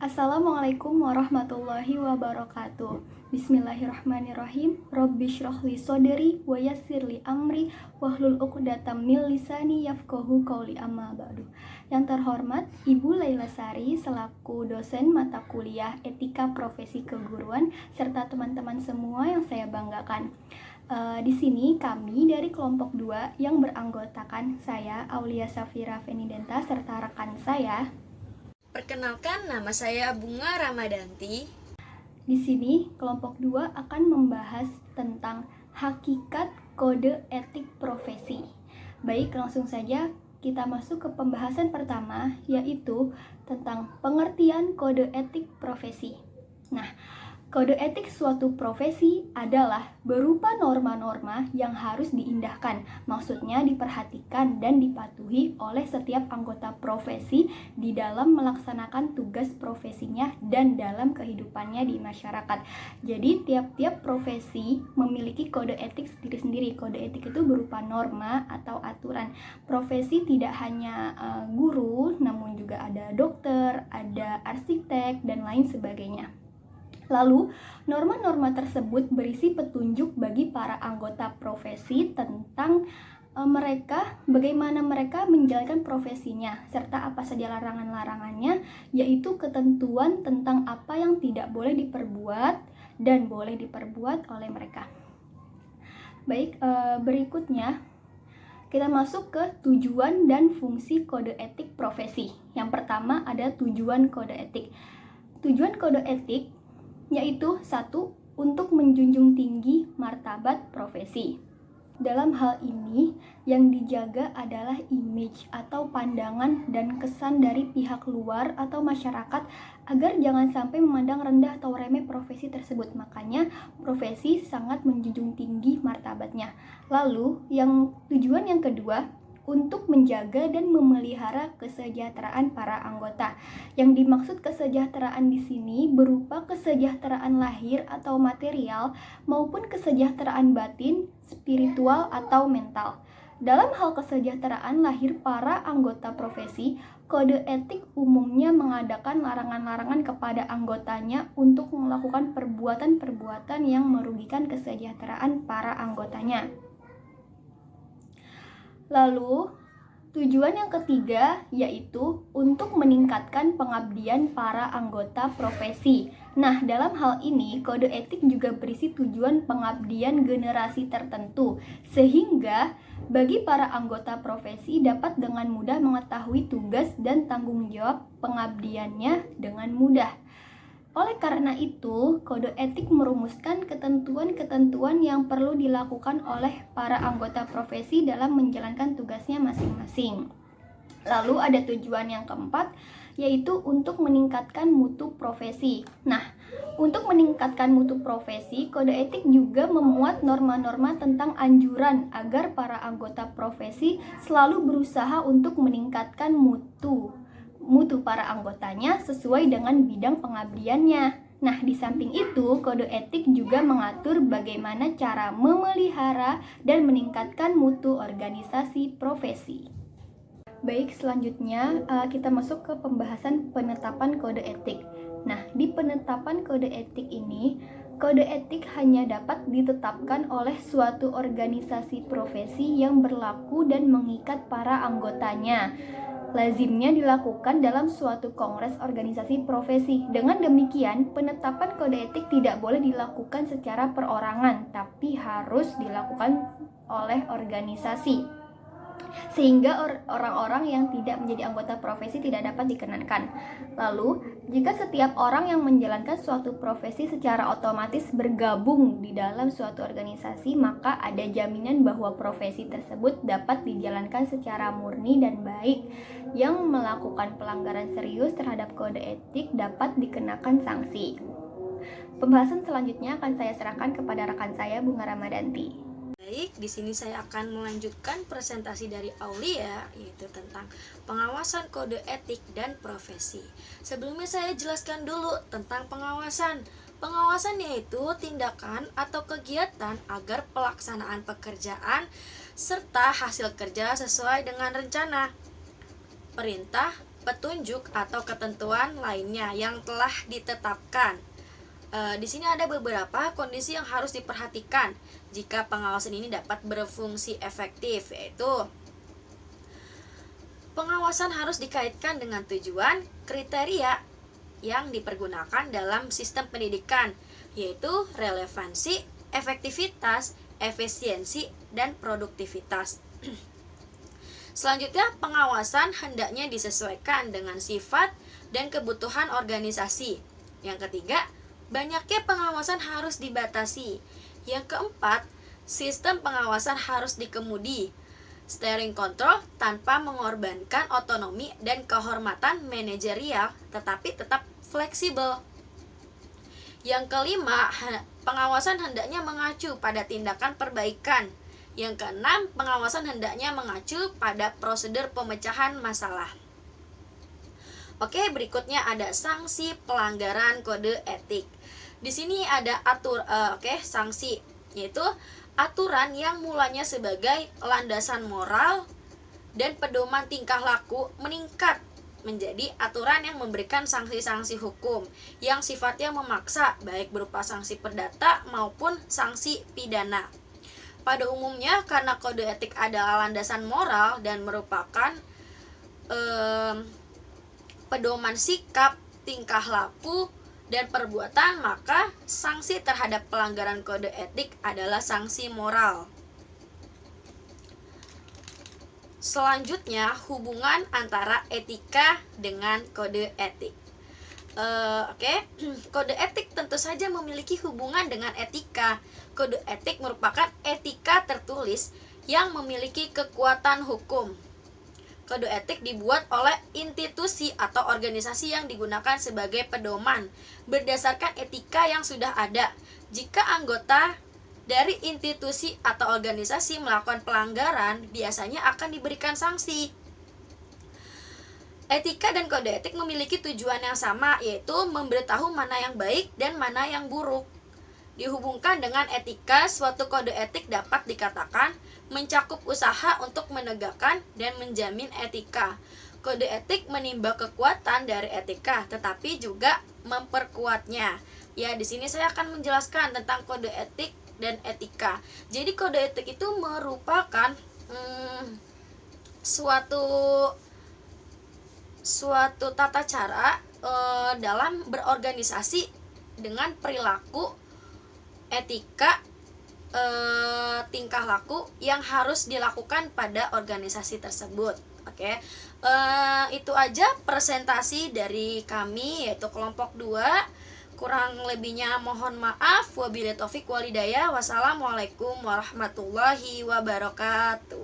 Assalamualaikum warahmatullahi wabarakatuh. Bismillahirrahmanirrahim. Rabbi shrahli sodri wa yassirli amri wahlul 'uqdatam min lisani yafqahu qawli, amma ba'du. Yang terhormat Ibu Laila Sari selaku dosen mata kuliah Etika Profesi Keguruan serta teman-teman semua yang saya banggakan. Di sini kami dari kelompok 2 yang beranggotakan saya Aulia Safira Fenidenta serta rekan saya. Perkenalkan, nama saya Bunga Ramadanti. Di sini kelompok 2 akan membahas tentang hakikat kode etik profesi. Baik, langsung saja kita masuk ke pembahasan pertama, yaitu tentang pengertian kode etik profesi. Nah, kode etik suatu profesi adalah berupa norma-norma yang harus diindahkan, maksudnya diperhatikan dan dipatuhi oleh setiap anggota profesi di dalam melaksanakan tugas profesinya dan dalam kehidupannya di masyarakat. Jadi tiap-tiap profesi memiliki kode etik sendiri-sendiri. Kode etik itu berupa norma atau aturan. Profesi tidak hanya guru, namun juga ada dokter, ada arsitek, dan lain sebagainya. Lalu, norma-norma tersebut berisi petunjuk bagi para anggota profesi tentang bagaimana mereka menjalankan profesinya, serta apa saja larangan-larangannya, yaitu ketentuan tentang apa yang tidak boleh diperbuat dan boleh diperbuat oleh mereka. Baik, berikutnya kita masuk ke tujuan dan fungsi kode etik profesi. Yang pertama ada tujuan kode etik. Tujuan kode etik yaitu 1. Untuk menjunjung tinggi martabat profesi. Dalam hal ini, yang dijaga adalah image atau pandangan dan kesan dari pihak luar atau masyarakat agar jangan sampai memandang rendah atau remeh profesi tersebut. Makanya, profesi sangat menjunjung tinggi martabatnya. Lalu, tujuan yang kedua, untuk menjaga dan memelihara kesejahteraan para anggota. Yang dimaksud kesejahteraan di sini berupa kesejahteraan lahir atau material maupun kesejahteraan batin, spiritual atau mental. Dalam hal kesejahteraan lahir para anggota profesi, kode etik umumnya mengadakan larangan-larangan kepada anggotanya untuk melakukan perbuatan-perbuatan yang merugikan kesejahteraan para anggotanya. Lalu, tujuan yang ketiga yaitu untuk meningkatkan pengabdian para anggota profesi. Nah, dalam hal ini, kode etik juga berisi tujuan pengabdian generasi tertentu, sehingga bagi para anggota profesi dapat dengan mudah mengetahui tugas dan tanggung jawab pengabdiannya dengan mudah. Oleh karena itu, kode etik merumuskan ketentuan-ketentuan yang perlu dilakukan oleh para anggota profesi dalam menjalankan tugasnya masing-masing. Lalu ada tujuan yang keempat, yaitu untuk meningkatkan mutu profesi. Nah, untuk meningkatkan mutu profesi, kode etik juga memuat norma-norma tentang anjuran agar para anggota profesi selalu berusaha untuk meningkatkan mutu para anggotanya sesuai dengan bidang pengabdiannya. Nah, di samping itu, kode etik juga mengatur bagaimana cara memelihara dan meningkatkan mutu organisasi profesi. Baik, selanjutnya kita masuk ke pembahasan penetapan kode etik. Nah, di penetapan kode etik ini, kode etik hanya dapat ditetapkan oleh suatu organisasi profesi yang berlaku dan mengikat para anggotanya. Lazimnya dilakukan dalam suatu kongres organisasi profesi. Dengan demikian, penetapan kode etik tidak boleh dilakukan secara perorangan, tapi harus dilakukan oleh organisasi. Sehingga orang-orang yang tidak menjadi anggota profesi tidak dapat dikenakan. Lalu, jika setiap orang yang menjalankan suatu profesi secara otomatis bergabung di dalam suatu organisasi, maka ada jaminan bahwa profesi tersebut dapat dijalankan secara murni dan baik. Yang melakukan pelanggaran serius terhadap kode etik dapat dikenakan sanksi. Pembahasan selanjutnya akan saya serahkan kepada rekan saya, Bunga Ramadanti. Baik, di sini saya akan melanjutkan presentasi dari Aulia, yaitu tentang pengawasan kode etik dan profesi. Sebelumnya saya jelaskan dulu tentang pengawasan. Pengawasan yaitu tindakan atau kegiatan agar pelaksanaan pekerjaan serta hasil kerja sesuai dengan rencana, perintah, petunjuk atau ketentuan lainnya yang telah ditetapkan. Di sini ada beberapa kondisi yang harus diperhatikan jika pengawasan ini dapat berfungsi efektif, yaitu pengawasan harus dikaitkan dengan tujuan, kriteria yang dipergunakan dalam sistem pendidikan, yaitu relevansi, efektivitas, efisiensi, dan produktivitas. Selanjutnya, pengawasan hendaknya disesuaikan dengan sifat dan kebutuhan organisasi. Yang ketiga, banyaknya pengawasan harus dibatasi. Yang keempat, sistem pengawasan harus dikemudi. Steering control tanpa mengorbankan otonomi dan kehormatan manajerial, tetapi tetap fleksibel. Yang kelima, pengawasan hendaknya mengacu pada tindakan perbaikan. Yang keenam, pengawasan hendaknya mengacu pada prosedur pemecahan masalah. Oke, berikutnya ada sanksi pelanggaran kode etik. Di sini ada sanksi, yaitu aturan yang mulanya sebagai landasan moral dan pedoman tingkah laku meningkat menjadi aturan yang memberikan sanksi-sanksi hukum yang sifatnya memaksa, baik berupa sanksi perdata maupun sanksi pidana. Pada umumnya, karena kode etik adalah landasan moral dan merupakan pedoman sikap, tingkah laku, dan perbuatan, maka sanksi terhadap pelanggaran kode etik adalah sanksi moral. Selanjutnya, hubungan antara etika dengan kode etik. Kode etik tentu saja memiliki hubungan dengan etika. Kode etik merupakan etika tertulis yang memiliki kekuatan hukum. Kode etik dibuat oleh institusi atau organisasi yang digunakan sebagai pedoman berdasarkan etika yang sudah ada. Jika anggota dari institusi atau organisasi melakukan pelanggaran, biasanya akan diberikan sanksi. Etika dan kode etik memiliki tujuan yang sama, yaitu memberitahu mana yang baik dan mana yang buruk. Dihubungkan dengan etika, suatu kode etik dapat dikatakan mencakup usaha untuk menegakkan dan menjamin etika. Kode etik menimba kekuatan dari etika, tetapi juga memperkuatnya. Ya, di sini saya akan menjelaskan tentang kode etik dan etika. Jadi kode etik itu merupakan suatu tata cara dalam berorganisasi dengan perilaku, etika, tingkah laku yang harus dilakukan pada organisasi tersebut. Itu aja presentasi dari kami, yaitu kelompok 2. Kurang lebihnya mohon maaf. Wabillahi taufik walhidayah. Wassalamualaikum warahmatullahi wabarakatuh.